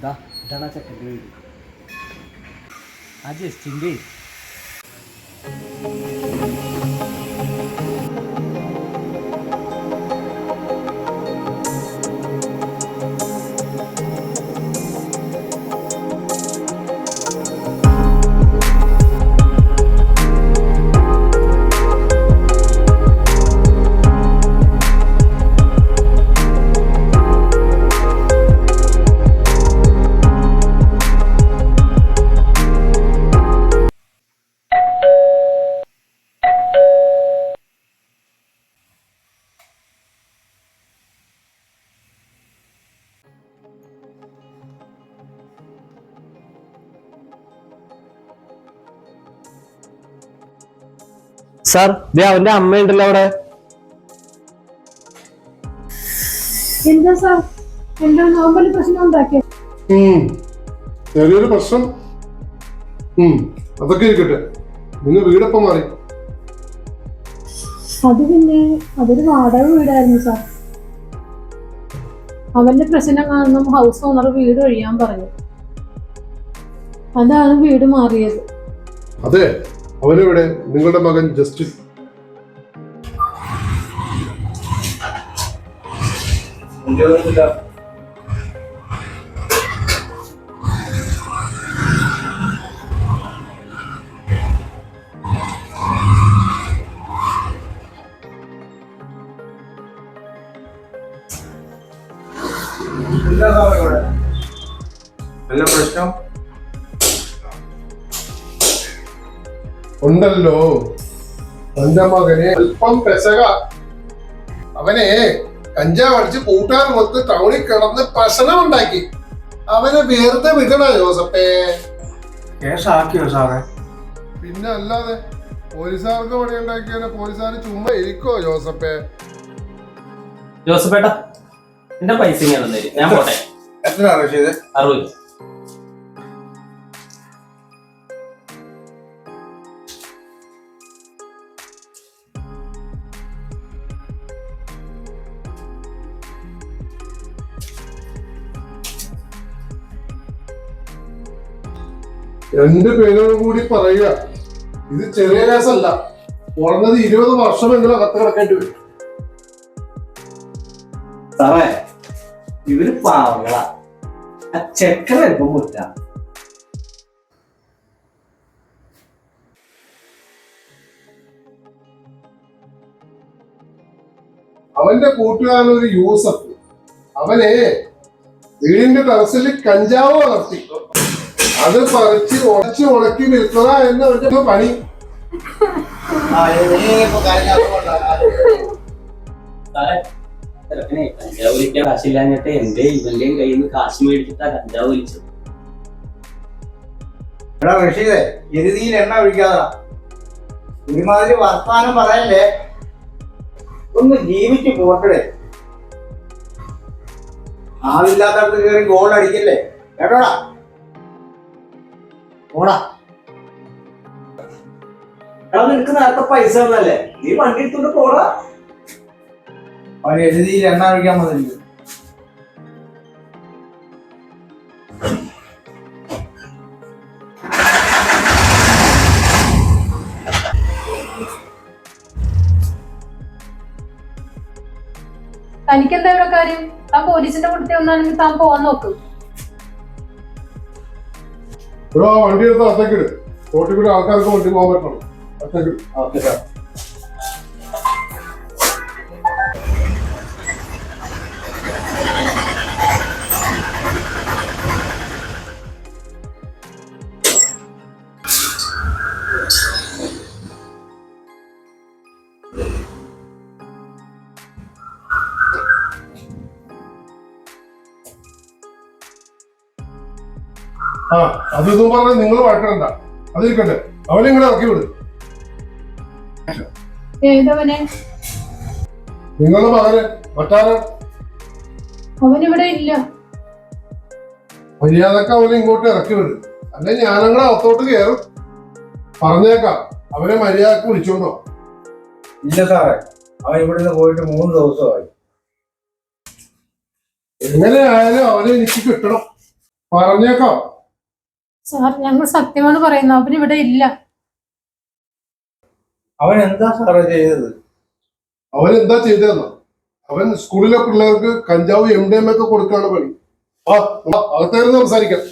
ഇതാണ് ആ ചെക്കൻ്റെ വീട്. ആ ജസ്റ്റിൻ്റെ സാർ, അവന്റെ അമ്മയുണ്ടല്ലോ അവിടെ. എന്താ സാർ, എന്താ നോമ്പല് പ്രശ്നം ഉണ്ടാക്കിയ? ചെറിയൊരു പ്രശ്നം. അതൊക്കെ ഇരിക്കട്ടെ. നിങ്ങൾ വീടപ്പം മാറി? അത് പിന്നെ അതൊരു വാടക വീടായിരുന്നു സാർ. അവന്റെ പ്രശ്നം കാരണം ഹൗസ് ഓണർ വീട് ഒഴിയാൻ പറഞ്ഞു. അതാണ് വീട് മാറിയത്. അതെ, അവനെവിടെ? നിങ്ങളുടെ മകൻ ജസ്റ്റിൻ. പ്രശ്നം ഉണ്ടല്ലോ. എന്റെ മകനെ അല്പം പെസക. അവനെ കഞ്ചാവ് അടിച്ച് കൂട്ടുകാർ മൊത്തം ടൗണിൽ കിടന്ന് പ്രശ്നം ഉണ്ടാക്കി. അവനെ വെറുതെ വിടണോ ജോസപ്പേ? കേസാക്കിയോ സാറേ? പിന്നെ അല്ലാതെ പോലീസുകാർക്ക് പണി ഉണ്ടാക്കിയാൽ പോലീസുകാർ ചുമ്മാ ഇരിക്കോ ജോസപ്പേ? ജോസഫേട്ടാ, എന്റെ പൈസ ഞാൻ പോട്ടെ. എത്ര റഷീദ്? 60. രണ്ട് പേരോട് കൂടി പറയുക, ഇത് ചെറിയ കേസല്ല. കുറഞ്ഞത് 20 വർഷമെങ്കിലും അകത്ത് കിടക്കേണ്ടി വരും. സാറേ, ഇവര് പാവങ്ങളാ. ആ ചെക്കൻ എളുപ്പം മുറ്റ. അവന്റെ കൂട്ടുകാരനൊരു യൂസഫ്, അവനെ വീടിന്റെ ടെറസിൽ കഞ്ചാവ് വളർത്തി അത് പറിച്ച് ഉണക്കി വിൽക്കുക എന്ന് അവന്റെ പണി. കഞ്ചാവ് വലിക്കാൻ കാശില്ലാഞ്ഞിട്ട് എന്റെ ഇവന്റെയും കയ്യിൽ നിന്ന് കാശ് മേടിച്ചിട്ടാ കഞ്ചാവ് വലിച്ചത്. റഷീദേ, എരുതിയിൽ എണ്ണ ഒഴിക്കാതാ. ഒരുമാതിരി വർത്താനം പറയല്ലേ. ഒന്ന് ജീവിച്ചു പോട്ടേ. ആളില്ലാത്തടത്ത് കയറി ഗോൾ അടിക്കല്ലേ കേട്ടോടാ. ഓടാ, നിനക്ക് നേരത്തെ പൈസ തന്നല്ലേ, നീ വണ്ടി എടുത്തോണ്ട് പോടാ. അവന് എഴുതിയിൽ എണ്ണ ഒഴിക്കാൻ മതി. തനിക്കെന്താ ഇവിടെ കാര്യം? താൻ പോലീസിന്റെ കൂട്ടത്തിൽ ഒന്നാണെങ്കിൽ താൻ പോവാൻ നോക്ക്. വണ്ടി എടുത്ത് അത്തേക്കിട്. റോട്ടിൽ കൂടി ആൾക്കാർക്ക് വണ്ടി പോകാൻ പറ്റണം. അത്തേക്കിട്. Okay sir. അതൊന്നും പറഞ്ഞാൽ നിങ്ങൾ വഴക്കണ്ട. അതിരിക്കട്ടെ, അവനെ ഇങ്ങനെ ഇറക്കി വിട്. ഏതവനെ? നിങ്ങളുടെ മകന്. മറ്റാരാ? അവനിവിടെ ഇല്ല. മര്യാദക്ക് അവനെ ഇങ്ങോട്ട് ഇറക്കി വിട്, അല്ലെ ഞാനങ്ങളെ അകത്തോട്ട് കയറും. പറഞ്ഞേക്കാം, അവനെ മര്യാദക്ക് വിളിച്ചോണ്ടോ. ഇല്ല സാറേ, അവൻ ഇവിടുന്ന് പോയിട്ട് 3 ദിവസമായി. എങ്ങനെ ആയാലും അവനെ എനിക്ക് കിട്ടണം. പറഞ്ഞേക്കാം. സാർ ഞങ്ങൾ സത്യമാണ് പറയുന്നത്, അവൻ ഇവിടെ ഇല്ല. അവൻ എന്താ സാറേ ചെയ്തത്? അവൻ എന്താ ചെയ്തതെന്നോ? അവൻ സ്കൂളിലെ പിള്ളേർക്ക് കഞ്ചാവ് MDMA ഒക്കെ കൊടുക്കാനുള്ള പണി. അകത്തായിരുന്നു സംസാരിക്കാം.